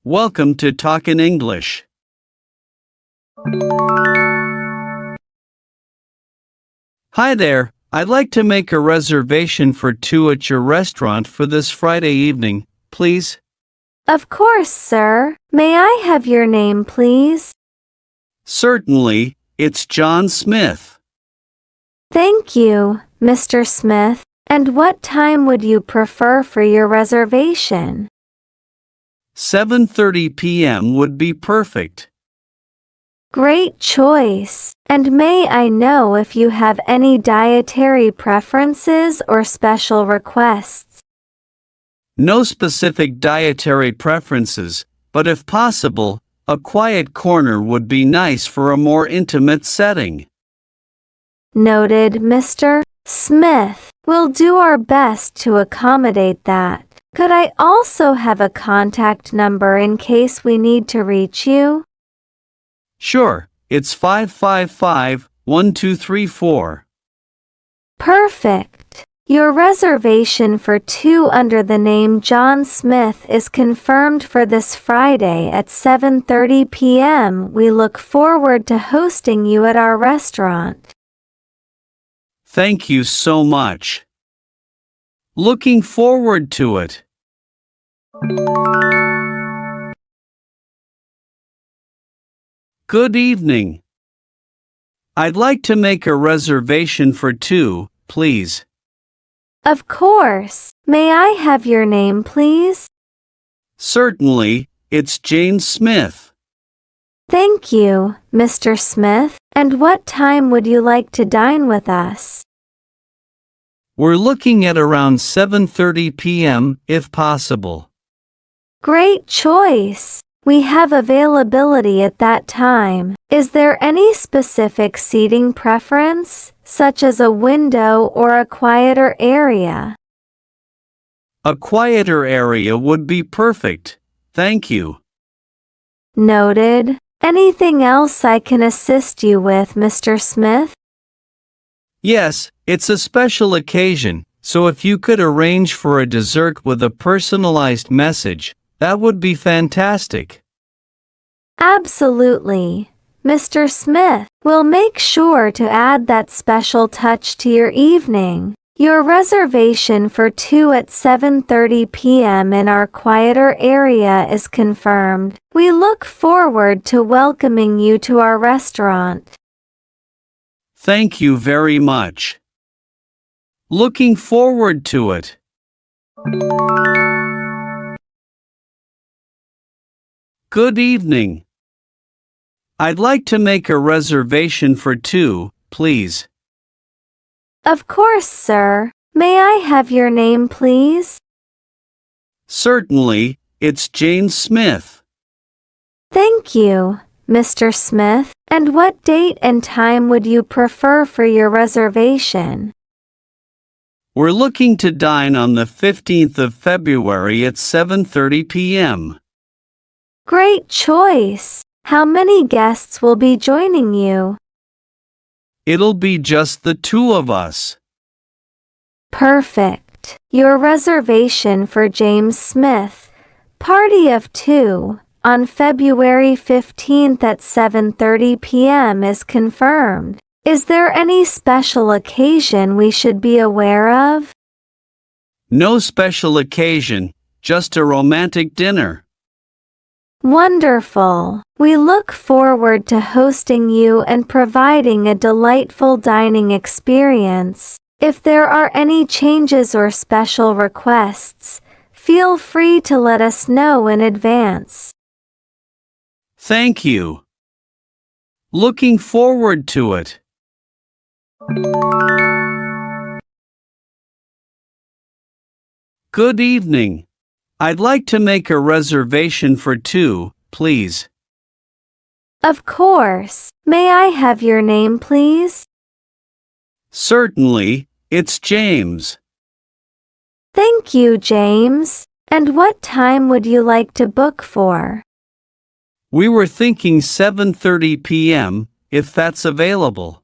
Welcome to Talk in English. Hi there. I'd like to make a reservation for 2 at your restaurant for this Friday evening, please. Of course, sir. May I have your name, please? Certainly, it's John Smith. Thank you, Mr. Smith. And what time would you prefer for your reservation? 7:30 p.m. would be perfect. Great choice. And may I know if you have any dietary preferences or special requests? No specific dietary preferences, but if possible, a quiet corner would be nice for a more intimate setting. Noted, Mr. Smith. We'll do our best to accommodate that. Could I also have a contact number in case we need to reach you? Sure, it's 555-1234. Perfect. Your reservation for 2 under the name John Smith is confirmed for this Friday at 7:30 p.m. We look forward to hosting you at our restaurant. Thank you so much. Looking forward to it. Good evening. I'd like to make a reservation for 2, please. Of course. May I have your name, please? Certainly, it's James Smith. Thank you, Mr. Smith. And what time would you like to dine with us? We're looking at around 7:30 p.m. if possible. Great choice. We have availability at that time. Is there any specific seating preference, such as a window or a quieter area? A quieter area would be perfect. Thank you. Noted. Anything else I can assist you with, Mr. Smith? Yes, it's a special occasion, so if you could arrange for a dessert with a personalized message, that would be fantastic. Absolutely, Mr. Smith. We'll make sure to add that special touch to your evening. Your reservation for 2 at 7:30 p.m. in our quieter area is confirmed. We look forward to welcoming you to our restaurant. Thank you very much. Looking forward to it. Good evening. I'd like to make a reservation for 2, please. Of course, sir. May I have your name, please? Certainly, it's James Smith. Thank you, Mr. Smith. And what date and time would you prefer for your reservation? We're looking to dine on the 15th of February at 7:30 p.m. Great choice. How many guests will be joining you? It'll be just the 2 of us. Perfect. Your reservation for James Smith, party of 2, on February 15th at 7:30 p.m. is confirmed. Is there any special occasion we should be aware of? No special occasion, just a romantic dinner. Wonderful. We look forward to hosting you and providing a delightful dining experience. If there are any changes or special requests, feel free to let us know in advance. Thank you. Looking forward to it. Good evening. I'd like to make a reservation for 2, please. Of course. May I have your name, please? Certainly, it's James. Thank you, James. And what time would you like to book for? We were thinking 7:30 p.m., if that's available.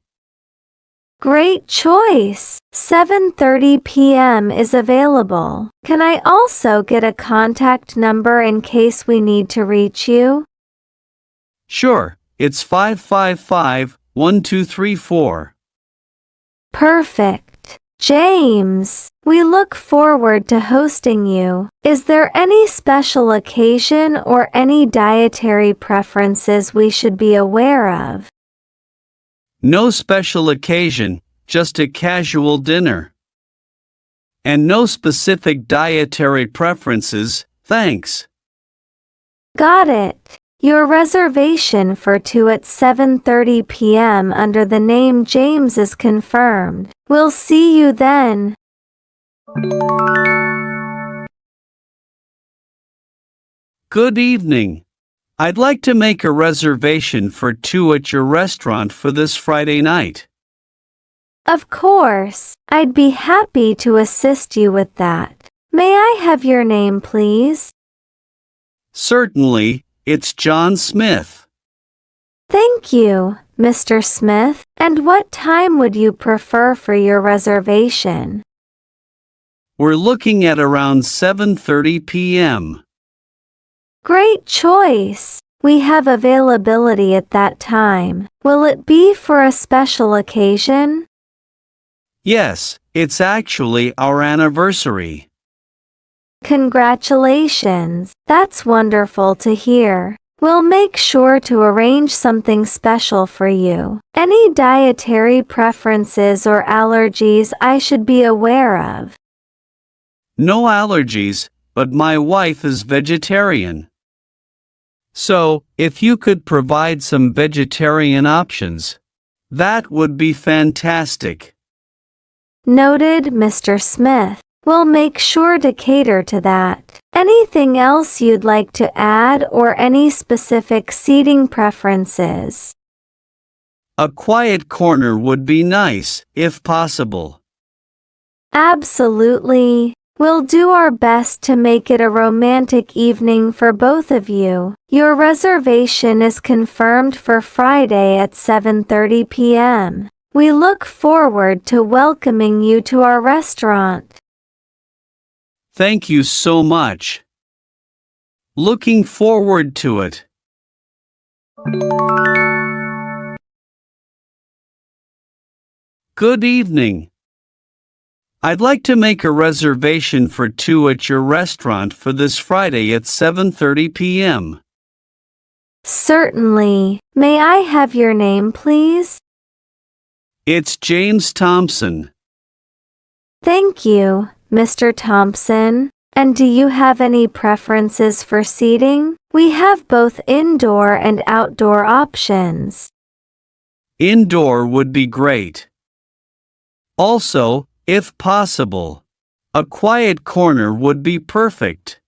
Great choice. 7:30 p.m. is available. Can I also get a contact number in case we need to reach you? Sure, it's 555-1234. Perfect. James, we look forward to hosting you. Is there any special occasion or any dietary preferences we should be aware of? No special occasion, just a casual dinner. And no specific dietary preferences, thanks. Got it. Your reservation for 2 at 7:30 p.m. under the name James is confirmed. We'll see you then. Good evening. I'd like to make a reservation for 2 at your restaurant for this Friday night. Of course, I'd be happy to assist you with that. May I have your name, please? Certainly, it's John Smith. Thank you, Mr. Smith. And what time would you prefer for your reservation? We're looking at around 7:30 p.m. Great choice. We have availability at that time. Will it be for a special occasion? Yes, it's actually our anniversary. Congratulations. That's wonderful to hear. We'll make sure to arrange something special for you. Any dietary preferences or allergies I should be aware of? No allergies, but my wife is vegetarian. So, if you could provide some vegetarian options, that would be fantastic. Noted, Mr. Smith. We'll make sure to cater to that. Anything else you'd like to add or any specific seating preferences? A quiet corner would be nice, if possible. Absolutely. We'll do our best to make it a romantic evening for both of you. Your reservation is confirmed for Friday at 7:30 p.m. We look forward to welcoming you to our restaurant. Thank you so much. Looking forward to it. Good evening. I'd like to make a reservation for 2 at your restaurant for this Friday at 7:30 p.m. Certainly. May I have your name, please? It's James Thompson. Thank you, Mr. Thompson. And do you have any preferences for seating? We have both indoor and outdoor options. Indoor would be great. Also, if possible, a quiet corner would be perfect.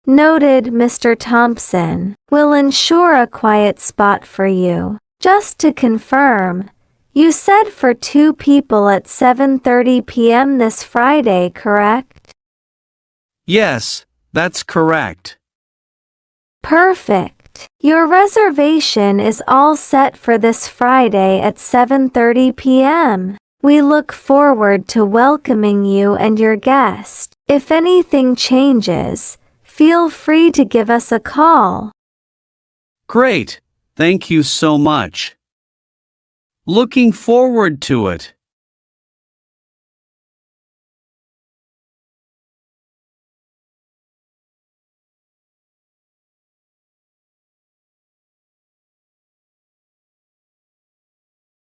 Noted, Mr. Thompson. We'll ensure a quiet spot for you. Just to confirm, you said for 2 people at 7:30 p.m. this Friday, correct? Yes, that's correct. Perfect. Your reservation is all set for this Friday at 7:30 p.m. We look forward to welcoming you and your guest. If anything changes, feel free to give us a call. Great, thank you so much. Looking forward to it.